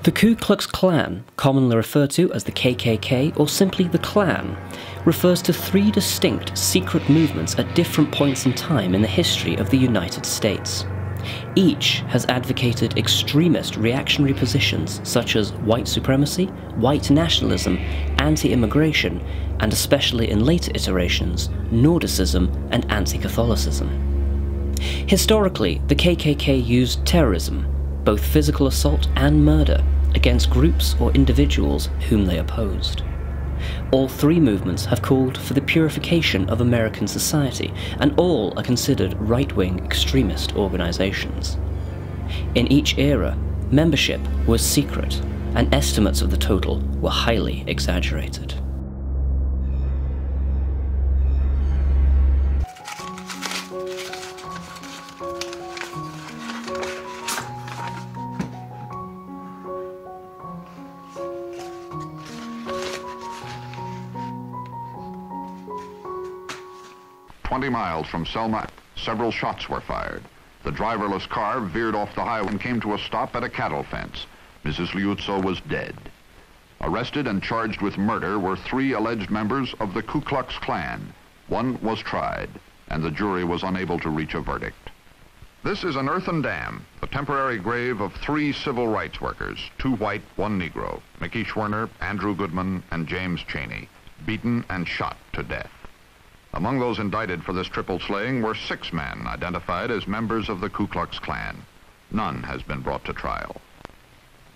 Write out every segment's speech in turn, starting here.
The Ku Klux Klan, commonly referred to as the KKK or simply the Klan, refers to three distinct secret movements at different points in time in the history of the United States. Each has advocated extremist reactionary positions such as white supremacy, white nationalism, anti-immigration, and especially in later iterations, Nordicism and anti-Catholicism. Historically, the KKK used terrorism, both physical assault and murder, against groups or individuals whom they opposed. All three movements have called for the purification of American society, and all are considered right-wing extremist organizations. In each era, membership was secret, and estimates of the total were highly exaggerated. Miles from Selma, several shots were fired. The driverless car veered off the highway and came to a stop at a cattle fence. Mrs. Liuzzo was dead. Arrested and charged with murder were three alleged members of the Ku Klux Klan. One was tried, and the jury was unable to reach a verdict. This is an earthen dam, the temporary grave of three civil rights workers, two white, one Negro, Mickey Schwerner, Andrew Goodman, and James Chaney, beaten and shot to death. Among those indicted for this triple slaying were 6 men identified as members of the Ku Klux Klan. None has been brought to trial.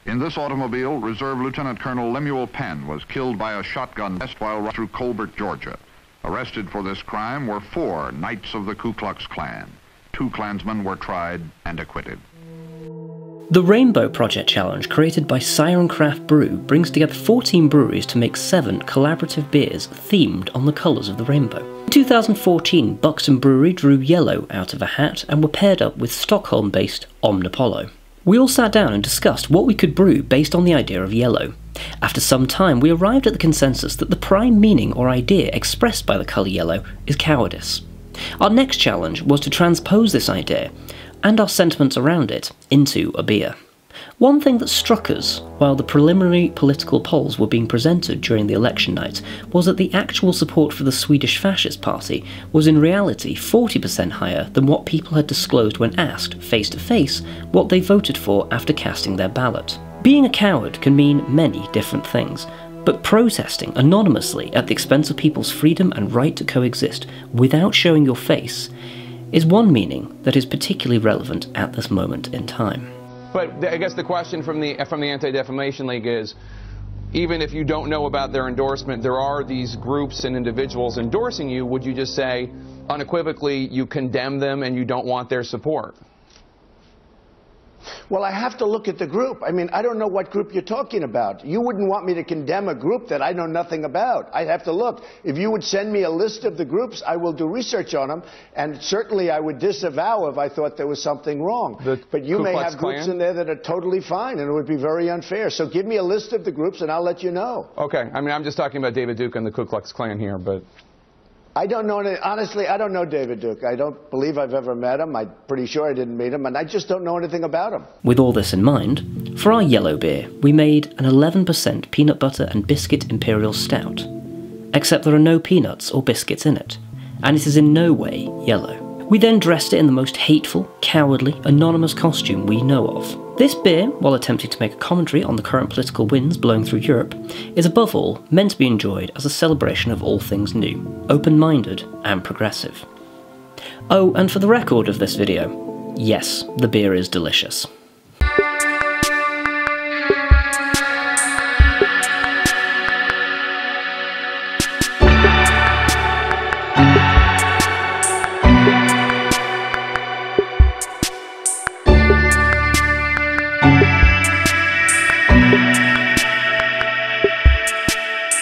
In this automobile, Reserve Lieutenant Colonel Lemuel Penn was killed by a shotgun blast while riding through Colbert, Georgia. Arrested for this crime were 4 Knights of the Ku Klux Klan. 2 Klansmen were tried and acquitted. The Rainbow Project Challenge, created by Siren Craft Brew, brings together 14 breweries to make 7 collaborative beers themed on the colours of the rainbow. In 2014, Buxton Brewery drew yellow out of a hat and were paired up with Stockholm-based Omnipollo. We all sat down and discussed what we could brew based on the idea of yellow. After some time, we arrived at the consensus that the prime meaning or idea expressed by the colour yellow is cowardice. Our next challenge was to transpose this idea and our sentiments around it into a beer. One thing that struck us while the preliminary political polls were being presented during the election night was that the actual support for the Swedish Fascist Party was in reality 40% higher than what people had disclosed when asked face to face what they voted for after casting their ballot. Being a coward can mean many different things, but protesting anonymously at the expense of people's freedom and right to coexist without showing your face is one meaning that is particularly relevant at this moment in time. But I guess the question from the Anti-Defamation League is, even if you don't know about their endorsement, there are these groups and individuals endorsing you, would you just say unequivocally you condemn them and you don't want their support? Well, I have to look at the group. I mean, I don't know what group you're talking about. You wouldn't want me to condemn a group that I know nothing about. I'd have to look. If you would send me a list of the groups, I will do research on them, and certainly I would disavow if I thought there was something wrong. But you may have groups in there that are totally fine, and it would be very unfair. So give me a list of the groups, and I'll let you know. Okay. I mean, I'm just talking about David Duke and the Ku Klux Klan here, but... I don't know, honestly, I don't know David Duke. I don't believe I've ever met him. I'm pretty sure I didn't meet him, and I just don't know anything about him. With all this in mind, for our yellow beer, we made an 11% peanut butter and biscuit imperial stout. Except there are no peanuts or biscuits in it, and it is in no way yellow. We then dressed it in the most hateful, cowardly, anonymous costume we know of. This beer, while attempting to make a commentary on the current political winds blowing through Europe, is above all meant to be enjoyed as a celebration of all things new, open-minded and progressive. Oh, and for the record of this video, yes, the beer is delicious.